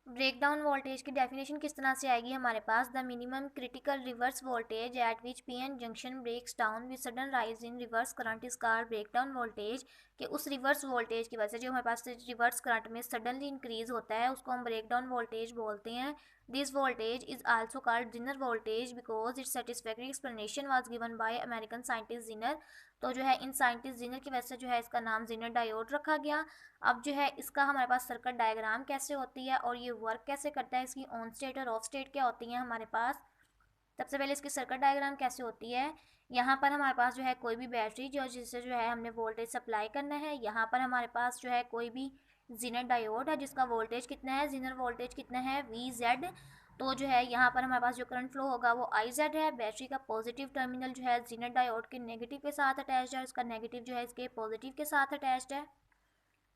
Break down voltage की definition किस तरह से आएगी हमारे पास, the minimum critical reverse voltage at which PN junction breaks down with sudden rise in reverse current is called break down voltage. कि उस रिवर्स वोल्टेज की वजह से जो हमारे पास रिवर्स करंट में सडनली इंक्रीज होता है उसको हम ब्रेक डाउन वोल्टेज बोलते हैं। This voltage is also called Zener voltage because its satisfactory explanation was given by American scientist zener. तो जो है इन साइंटिस्ट जिनर की वजह से जो है इसका नाम जिनर डायोड रखा गया। अब जो है इसका हमारे पास सर्किट डायग्राम कैसे होती है और ये वर्क कैसे करता है, इसकी ऑन स्टेट और ऑफ स्टेट क्या होती है हमारे पास। सबसे पहले इसकी सर्किट डायग्राम कैसे होती है। यहाँ पर हमारे पास जो है कोई भी बैटरी जो जिससे जो है हमने वोल्टेज सप्लाई करना है। यहाँ पर हमारे पास जो है कोई भी जिनर डायोड है जिसका वोल्टेज कितना है, जिनर वोल्टेज कितना है VZ। तो जो है यहाँ पर हमारे पास जो करंट फ्लो होगा वो IZ है। बैटरी का पॉजिटिव टर्मिनल जो है जिनर डायोड के नेगेटिव के साथ अटैच्ड है, इसका नेगेटिव जो है इसके पॉजिटिव के साथ अटैच्ड है।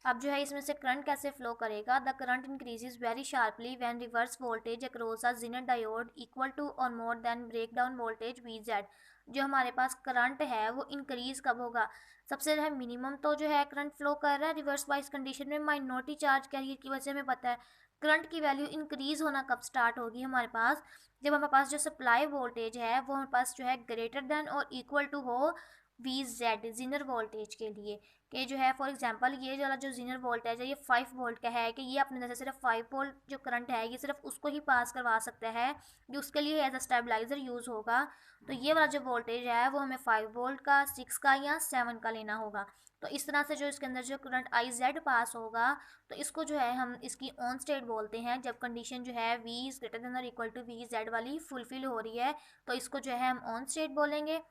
अब जो है इसमें से करंट कैसे फ्लो करेगा, the current increases very sharply when reverse voltage across a zener diode equal to और more than break down voltage VZ। जो हमारे पास करंट है वो इंक्रीज कब होगा, सबसे जो है मिनिमम तो जो है करंट फ्लो कर रहा है रिवर्स बाइस कंडीशन में माइनॉरिटी चार्ज कैरियर की वजह से हमें पता है करंट की वैल्यू इंक्रीज होना कब स्टार्ट होगी हमारे पास, जब हमारे पास जो सप्लाई वोल्टेज है वो हमारे पास जो है ग्रेटर देन और इक्वल टू हो VZ जिनर वोल्टेज के लिए। कि जो है फॉर एग्जांपल ये वाला जो जीनर वोल्टेज है ये 5 वोल्ट का है कि ये अपने अंदर से सिर्फ 5 वोल्ट जो करंट है ये सिर्फ उसको ही पास करवा सकता है, कि उसके लिए एज अ स्टेबलाइजर यूज़ होगा। तो ये वाला जो वोल्टेज है वो हमें 5 वोल्ट का, 6 का या 7 का लेना होगा। तो इस तरह से जो इसके अंदर जो करंट IZ पास होगा तो इसको जो है हम इसकी ऑन स्टेट बोलते हैं, जब कंडीशन जो है V इज ग्रेटर देन और इक्वल टू VZ वाली फुलफिल हो रही है तो इसको जो है हम ऑन स्टेट बोलेंगे।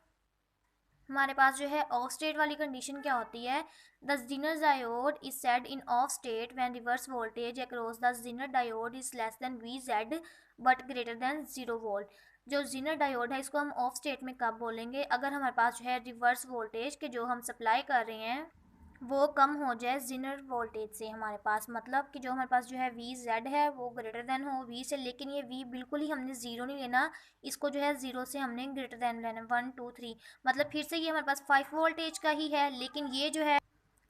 हमारे पास जो है ऑफ स्टेट वाली कंडीशन क्या होती है, the zener diode is set in of state when reverse voltage across the zener diode is less than VZ but greater than 0 volt. जो जिनर डायोड है इसको हम ऑफ स्टेट में कब बोलेंगे, अगर हमारे पास जो है रिवर्स वोल्टेज के जो हम सप्लाई कर रहे हैं वो कम हो जाए जिनर वोल्टेज से हमारे पास, मतलब कि जो हमारे पास जो है VZ है वो ग्रेटर देन हो V से, लेकिन ये V बिल्कुल ही हमने ज़ीरो नहीं लेना, इसको जो है ज़ीरो से हमने ग्रेटर देन लेना 1 2 3। मतलब फिर से ये हमारे पास 5 वोल्टेज का ही है लेकिन ये जो है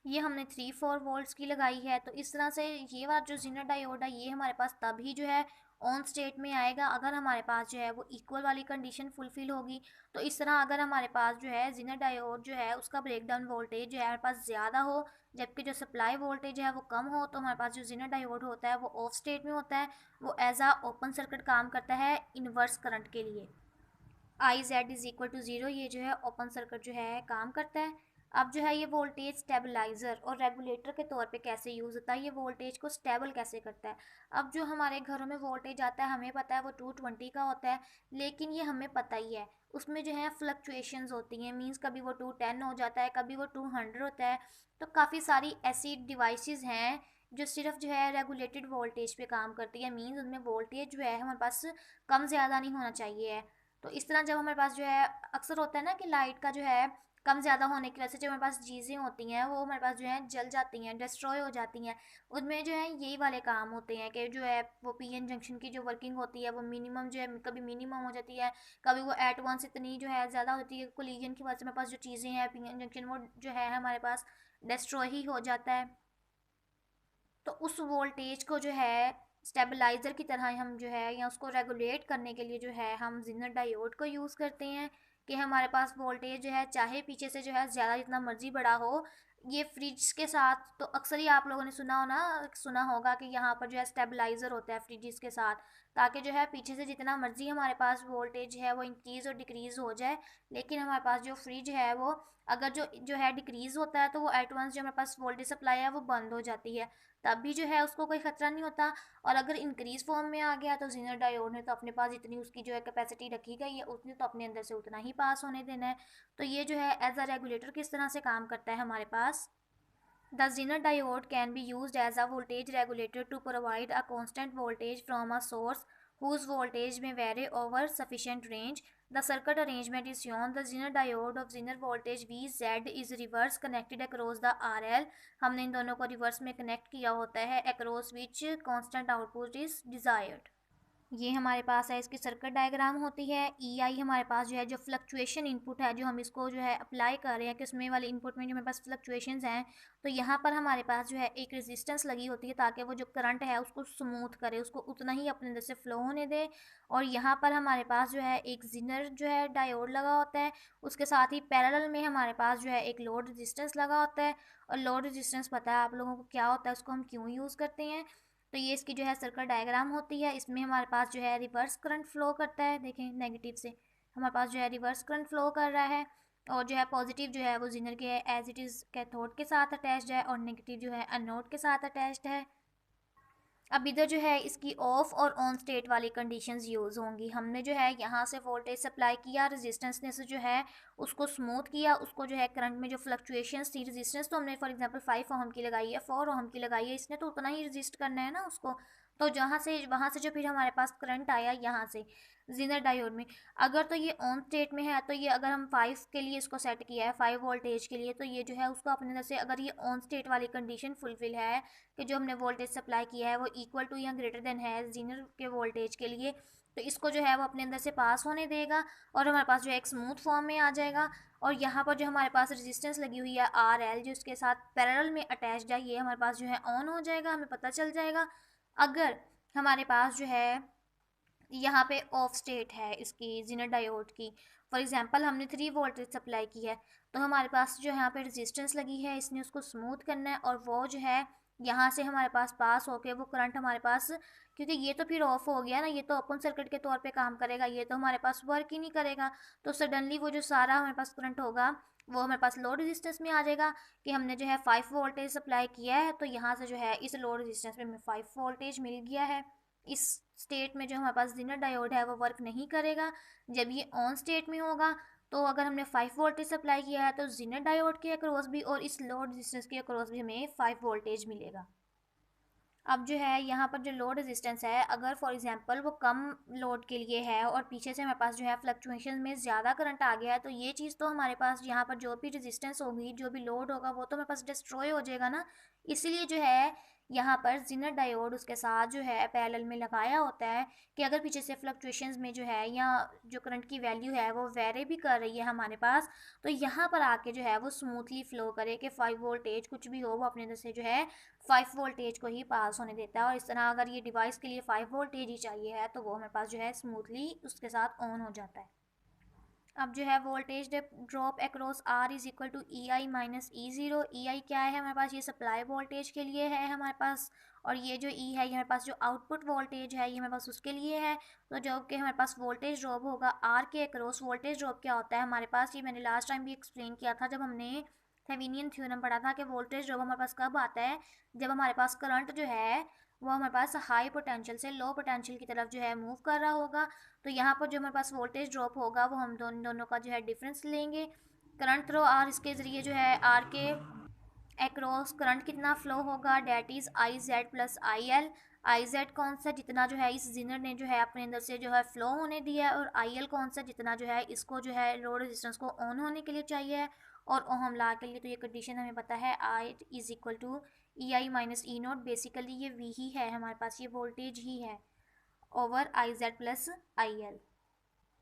ये हमने 3 4 वोल्ट्स की लगाई है। तो इस तरह से ये वाला जो जिनर डायोड है ये हमारे पास तभी जो है ऑन स्टेट में आएगा अगर हमारे पास जो है वो इक्वल वाली कंडीशन फुलफिल होगी। तो इस तरह अगर हमारे पास जो है जिनर डायोड जो है उसका ब्रेकडाउन वोल्टेज जो है हमारे पास ज़्यादा हो जबकि जो सप्लाई वोल्टेज है वो कम हो तो हमारे पास जो जिनर डायोड होता है वो ऑफ स्टेट में होता है, वो एज आ ओपन सर्किट काम करता है इनवर्स करंट के लिए। IZ is equal to zero, ये जो है ओपन सर्किट जो है काम करता है। अब जो है ये वोल्टेज स्टेबलाइज़र और रेगुलेटर के तौर पे कैसे यूज़ होता है, ये वोल्टेज को स्टेबल कैसे करता है। अब जो हमारे घरों में वोल्टेज आता है हमें पता है वो 220 का होता है, लेकिन ये हमें पता ही है उसमें जो है फ्लक्चुएशंस होती हैं, मींस कभी वो 210 हो जाता है कभी वो 200 होता है। तो काफ़ी सारी ऐसी डिवाइसेस हैं जो सिर्फ जो है रेगुलेटेड वोल्टेज पे काम करती है, मींस उनमें वोल्टेज जो है हमारे पास कम ज़्यादा नहीं होना चाहिए। तो इस तरह जब हमारे पास जो है अक्सर होता है ना कि लाइट का जो है कम ज़्यादा होने की वजह से जो हमारे पास चीज़ें होती हैं वो हमारे पास जो है जल जाती हैं, डिस्ट्रॉय हो जाती हैं। उनमें जो है यही वाले काम होते हैं कि जो है वो पीएन जंक्शन की जो वर्किंग होती है वो मिनिमम जो है कभी मिनिमम हो जाती है, कभी वो एट वंस इतनी जो है ज़्यादा होती है कोलिजन की वजह से हमारे पास जो चीज़ें हैं पीएन जंक्शन वो जो है हमारे पास डिस्ट्रॉय ही हो जाता है। तो उस वोल्टेज को जो है स्टेबलाइज़र की तरह हम जो है या उसको रेगुलेट करने के लिए जो है हम जिनर डायोड को यूज़ करते हैं कि हमारे पास वोल्टेज जो है चाहे पीछे से जो है ज़्यादा जितना मर्जी बड़ा हो। ये फ्रिज के साथ तो अक्सर ही आप लोगों ने सुना होगा कि यहाँ पर जो है स्टेबलाइज़र होता है फ्रिज के साथ, ताकि जो है पीछे से जितना मर्जी हमारे पास वोल्टेज है वो इंक्रीज़ और डिक्रीज़ हो जाए, लेकिन हमारे पास जो फ्रिज है वो अगर जो है डिक्रीज़ होता है तो वो एट वंस जो हमारे पास वोल्टेज सप्लाई है वो बंद हो जाती है, तब भी जो है उसको कोई ख़तरा नहीं होता। और अगर इंक्रीज़ फॉर्म में आ गया तो जिनर डायोड ने तो अपने पास इतनी उसकी जो है कैपेसिटी रखी गई है उसने तो अपने अंदर से उतना ही पास होने देना है। तो ये जो है एज अ रेगुलेटर किस तरह से काम करता है हमारे पास, the Zener diode can be used as a voltage regulator to provide a constant voltage from a source whose voltage may vary over sufficient range. The circuit arrangement is shown. The Zener diode of Zener voltage VZ is reverse connected across the RL. हमने इन दोनों को reverse में connect किया होता है across which constant output is desired. ये हमारे पास है, इसकी सर्किट डायग्राम होती है। ई आई हमारे पास जो है जो फ्लक्चुएशन इनपुट है, जो हम इसको जो है अप्लाई कर रहे हैं कि उसमें वाले इनपुट में जो हमारे पास फ्लक्चुएशंस हैं, तो यहाँ पर हमारे पास जो है एक रेजिस्टेंस लगी होती है ताकि वो जो करंट है उसको स्मूथ करे, उसको उतना ही अपने अंदर से फ्लो होने दे। और यहाँ पर हमारे पास जो है एक जिनर जो है डायोड लगा होता है, उसके साथ ही पैरेलल में हमारे पास जो है एक लोड रेजिस्टेंस लगा होता है। और लोड रेजिस्टेंस पता है आप लोगों को क्या होता है, उसको हम क्यों यूज़ करते हैं। तो ये इसकी जो है सर्किट डायग्राम होती है। इसमें हमारे पास जो है रिवर्स करंट फ्लो करता है, देखें नेगेटिव से हमारे पास जो है रिवर्स करंट फ्लो कर रहा है। और जो है पॉजिटिव जो है वो जिनर के एज इट इज़ कैथोड के साथ अटैच्ड है, और नेगेटिव जो है एनोड के साथ अटैच्ड है। अब इधर जो है इसकी ऑफ और ऑन स्टेट वाली कंडीशंस यूज़ होंगी। हमने जो है यहाँ से वोल्टेज सप्लाई किया, रेजिस्टेंस ने से जो है उसको स्मूथ किया, उसको जो है करंट में जो फ्लक्चुएशंस थी, रेजिस्टेंस तो हमने फॉर एग्जांपल 5 ओहम की लगाई है, 4 ओहम की लगाई है, इसने तो उतना ही रेजिस्ट करना है ना उसको। तो जहाँ से वहाँ से जो फिर हमारे पास करंट आया यहाँ से जिनर डायोड में, अगर तो ये ऑन स्टेट में है, तो ये अगर हम 5 के लिए इसको सेट किया है 5 वोल्टेज के लिए, तो ये जो है उसको अपने अंदर से, अगर ये ऑन स्टेट वाली कंडीशन फुलफिल है कि जो हमने वोल्टेज सप्लाई किया है वो इक्वल टू या ग्रेटर देन है जीनर के वोल्टेज के लिए, तो इसको जो है वो अपने अंदर से पास होने देगा और हमारे पास जो है एक स्मूथ फॉर्म में आ जाएगा। और यहाँ पर जो हमारे पास रेजिस्टेंस लगी हुई है आर एल, जो इसके साथ पैरेलल में अटैच्ड है, ये हमारे पास जो है ऑन हो जाएगा, हमें पता चल जाएगा। अगर हमारे पास जो है यहाँ पे ऑफ स्टेट है इसकी जिनर डायोड की, फॉर एग्जांपल हमने 3 वोल्टेज सप्लाई की है, तो हमारे पास जो यहाँ पे रेजिस्टेंस लगी है, इसने उसको स्मूथ करना है, और वो जो है यहाँ से हमारे पास होके वो करंट हमारे पास, क्योंकि ये तो फिर ऑफ हो गया ना, ये तो ओपन सर्किट के तौर पे काम करेगा, ये तो हमारे पास वर्क ही नहीं करेगा। तो सडनली वो जो सारा हमारे पास करंट होगा वो हमारे पास लोड रेजिस्टेंस में आ जाएगा कि हमने जो है 5 वोल्टेज सप्लाई किया है, तो यहाँ से जो है इस लोड रेजिस्टेंस में हमें 5 वोल्टेज मिल गया है। इस स्टेट में जो हमारे पास जिनर डायोड है वो वर्क नहीं करेगा। जब ये ऑन स्टेट में होगा, तो अगर हमने 5 वोल्टेज सप्लाई किया है तो जिनर डायोड के अक्रॉस भी और इस लोड रेजिस्टेंस के अक्रॉस भी हमें 5 वोल्टेज मिलेगा। अब जो है यहाँ पर जो लोड रेजिस्टेंस है, अगर फॉर एग्जांपल वो कम लोड के लिए है और पीछे से हमारे पास जो है फ्लक्चुएशन में ज़्यादा करंट आ गया है, तो ये चीज़ तो हमारे पास यहाँ पर जो भी रेजिस्टेंस होगी, जो भी लोड होगा, वो तो हमारे पास डिस्ट्रॉय हो जाएगा ना। इसलिए जो है यहाँ पर जिनर डायोड उसके साथ जो है पैरेलल में लगाया होता है कि अगर पीछे से फ्लक्चुएशंस में जो है या जो करंट की वैल्यू है वो वेरी भी कर रही है हमारे पास, तो यहाँ पर आके जो है वो स्मूथली फ्लो करे कि 5 वोल्टेज कुछ भी हो वो अपने अंदर से जो है 5 वोल्टेज को ही पास होने देता है। और इस तरह अगर ये डिवाइस के लिए 5 वोल्टेज ही चाहिए है, तो वो हमारे पास जो है स्मूथली उसके साथ ऑन हो जाता है। अब जो है voltage drop across R is equal to E I minus E zero. E I क्या है हमारे पास, ये सप्लाई वोल्टेज के लिए है हमारे पास, और ये जो ई है ये हमारे पास जो आउटपुट वोल्टेज है ये हमारे पास उसके लिए है। तो जो कि हमारे पास वोल्टेज ड्रॉप होगा आर के अक्रॉस, वोल्टेज ड्रॉप क्या होता है हमारे पास, ये मैंने लास्ट टाइम भी एक्सप्लेन किया था जब हमने थेवेनियन थ्योरम पढ़ा था कि वोल्टेज ड्रॉप हमारे पास कब आता है, जब हमारे पास करंट जो है वो हमारे पास हाई पोटेंशियल से लो पोटेंशियल की तरफ जो है मूव कर रहा होगा। तो यहाँ पर जो हमारे पास वोल्टेज ड्रॉप होगा वो हम दोनों का जो है डिफरेंस लेंगे। करंट थ्रो आर, इसके ज़रिए जो है आर के अक्रॉस करंट कितना फ्लो होगा, that is I Z plus I L. I Z कौन सा, जितना जो है इस जिनर ने जो है अपने अंदर से जो है फ्लो होने दिया है, और आई एल कौन सा, जितना जो है इसको जो है लोड रेजिस्टेंस को ऑन होने के लिए चाहिए। और ओहम लॉ के लिए तो ये कंडीशन हमें पता है, I is equal to E I minus E naught, basically ये वी ही है हमारे पास, ये वोल्टेज ही है over I Z plus I L.